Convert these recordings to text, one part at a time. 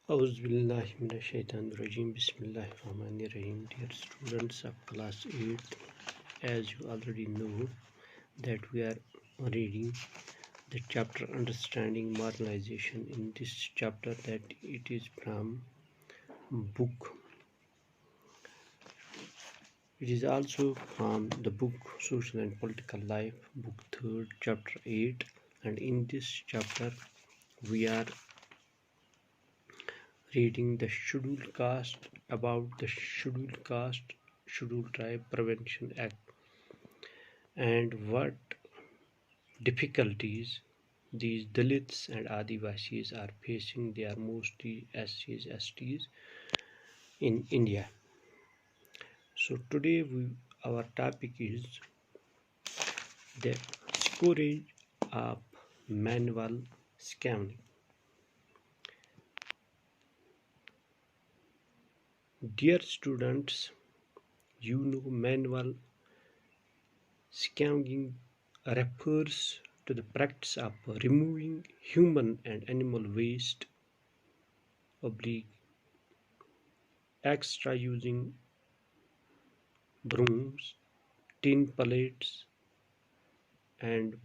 Auz billahi minash shaitanir rajim. Bismillahirrahmanirrahim. Dear students of class 8, as you already know that we are reading the chapter Understanding Marginalization. In this chapter, that it is from book. It is also from the book Social and Political Life, book 3rd, chapter 8. And in this chapter, we are reading the Scheduled Caste, about the Scheduled Caste, Scheduled Tribe Prevention Act, and what difficulties these Dalits and Adivasis are facing. They are mostly SCs, STs in India. So today our topic is the scourge of manual scamming. Dear students, you know manual scamming refers to the practice of removing human and animal waste, extra using brooms, tin pallets, and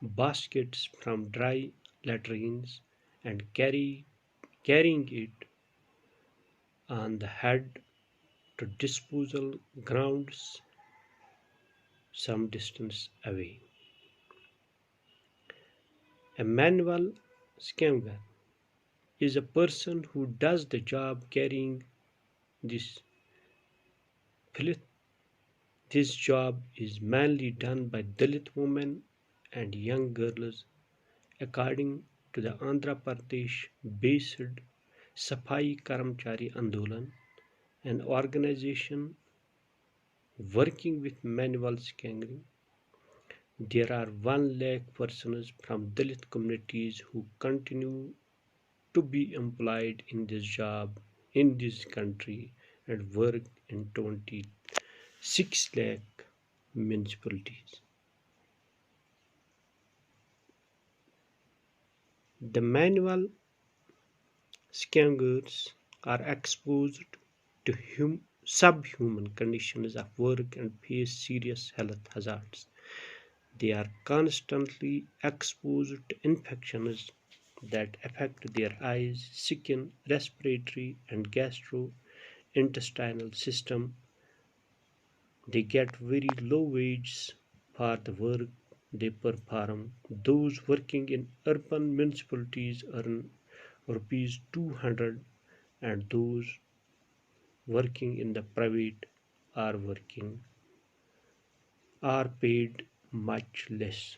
baskets from dry latrines and carrying it on the head to disposal grounds some distance away. A manual scammer is a person who does the job carrying this filth. This job is mainly done by Dalit women and young girls, according to the Andhra Pradesh-based Safai Karamchari Andolan, an organization working with manual scamming. There are 1 lakh persons from Dalit communities who continue to be employed in this job in this country and work in 26 lakh municipalities. The manual scammers are exposed to subhuman conditions of work and face serious health hazards. They are constantly exposed to infections that affect their eyes, skin, respiratory, and gastrointestinal system. They get very low wages for the work they perform. Those working in urban municipalities earn rupees 200, and those working in the private are paid much less.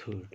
3rd।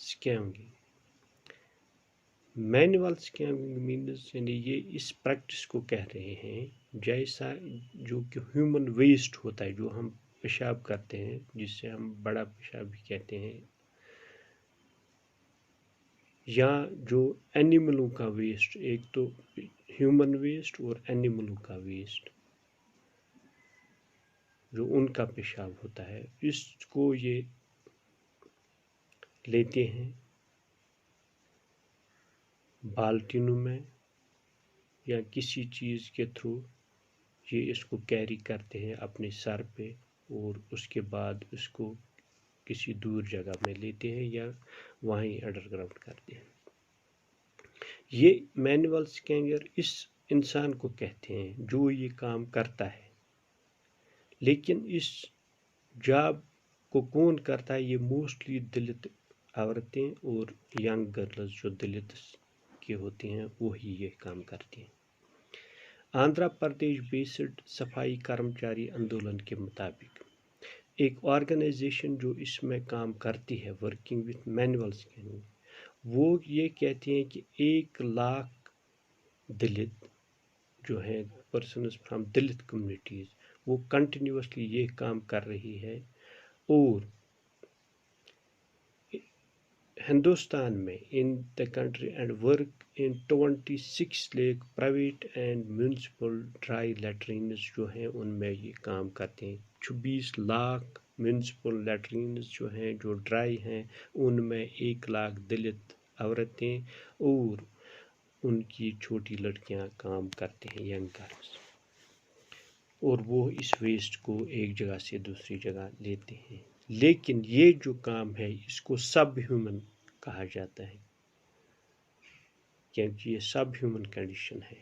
scamming. Manual scamming means یعنی یہ اس practice کو کہہ رہے ہیں جیسا جو کہ human waste ہوتا ہے، جو ہم پیشاب کرتے ہیں، جس سے ہم بڑا پیشاب بھی کہتے ہیں، یا جو اینیملوں کا ویسٹ، ایک تو ہیومن ویسٹ اور اینیملوں کا ویسٹ جو ان کا پیشاب ہوتا ہے، اس کو یہ لیتے ہیں بالٹینوں میں یا کسی چیز کے تھرو، یہ اس کو کیری کرتے ہیں اپنے سر پہ اور اس کے بعد اس کو کسی دور جگہ میں لیتے ہیں یا وہیں انڈر گراؤنڈ کرتے ہیں. یہ مینول اسکینگر اس انسان کو کہتے ہیں جو یہ کام کرتا ہے، لیکن اس جاب کو کون کرتا ہے؟ یہ موسٹلی دلت عورتیں اور ینگ گرلز جو دلت کے ہوتے ہیں وہی یہ کام کرتے ہیں. آندھرا پردیش بیسڈ صفائی کرمچاری اندولن کے مطابق ایک آرگنائزیشن جو اس میں کام کرتی ہے ورکنگ وتھ مینول اسکیننگ، وہ یہ کہتے ہیں کہ 1,00,000 دلت جو ہیں پرسنز فرام دلت کمیونٹیز وہ کنٹینیوسلی یہ کام کر رہی ہے، اور ہندوستان میں in the country and work in 26 lakh private and municipal dry latrines جو ہیں ان میں یہ کام کرتے ہیں. 26 لاکھ میونسپل لیٹرینز جو ہیں جو ڈرائی ہیں ان میں 1,00,000 دلت عورتیں اور ان کی چھوٹی لڑکیاں کام کرتے ہیں، ینگ گرلز، اور وہ اس ویسٹ کو ایک جگہ سے دوسری جگہ لیتے ہیں. لیکن یہ جو کام ہے اس کو سب ہیومن کہا جاتا ہے، کیونکہ یہ سب ہیومن کنڈیشن ہے.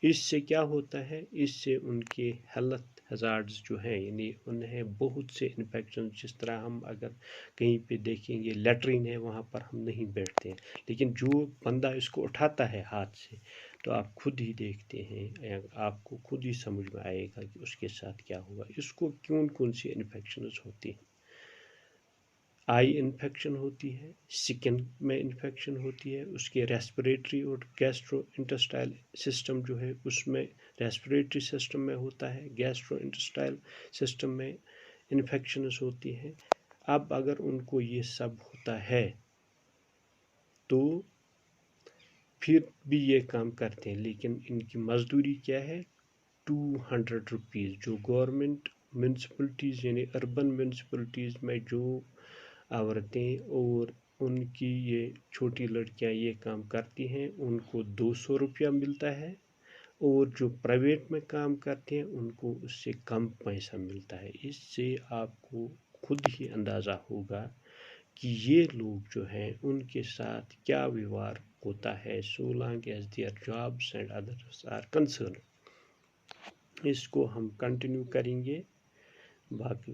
اس سے کیا ہوتا ہے؟ اس سے ان کے ہیلتھ ہزارڈز جو ہیں، یعنی انہیں بہت سے انفیکشن، جس طرح ہم اگر کہیں پہ دیکھیں گے لیٹرین ہے وہاں پر ہم نہیں بیٹھتے ہیں، لیکن جو بندہ اس کو اٹھاتا ہے ہاتھ سے تو آپ خود ہی دیکھتے ہیں، آپ کو خود ہی سمجھ میں آئے گا کہ اس کے ساتھ کیا ہوا. اس کو کون سی انفیکشنز ہوتی ہیں؟ آئی انفیکشن ہوتی ہے، سکن میں انفیکشن ہوتی ہے، اس کے ریسپریٹری اور گیسٹرو انٹسٹائل سسٹم جو ہے اس میں ریسپریٹری سسٹم میں ہوتا ہے، گیسٹرو انٹسٹائل سسٹم میں انفیکشنز ہوتی ہیں. اب اگر ان کو یہ سب ہوتا ہے تو پھر بھی یہ کام کرتے ہیں، لیکن ان کی مزدوری کیا ہے؟ 200 روپیز. جو گورنمنٹ میونسپلٹیز یعنی اربن میونسپلٹیز میں جو عورتیں اور ان کی یہ چھوٹی لڑکیاں یہ کام کرتی ہیں ان کو 200 روپیہ ملتا ہے، اور جو پرائیویٹ میں کام کرتے ہیں ان کو اس سے کم پیسہ ملتا ہے. اس سے آپ کو خود ہی اندازہ ہوگا کہ یہ لوگ جو ہیں ان کے ساتھ کیا ویوہار ہوتا ہے. so long as their jobs and others are concerned. اس کو ہم کنٹینیو کریں گے باقی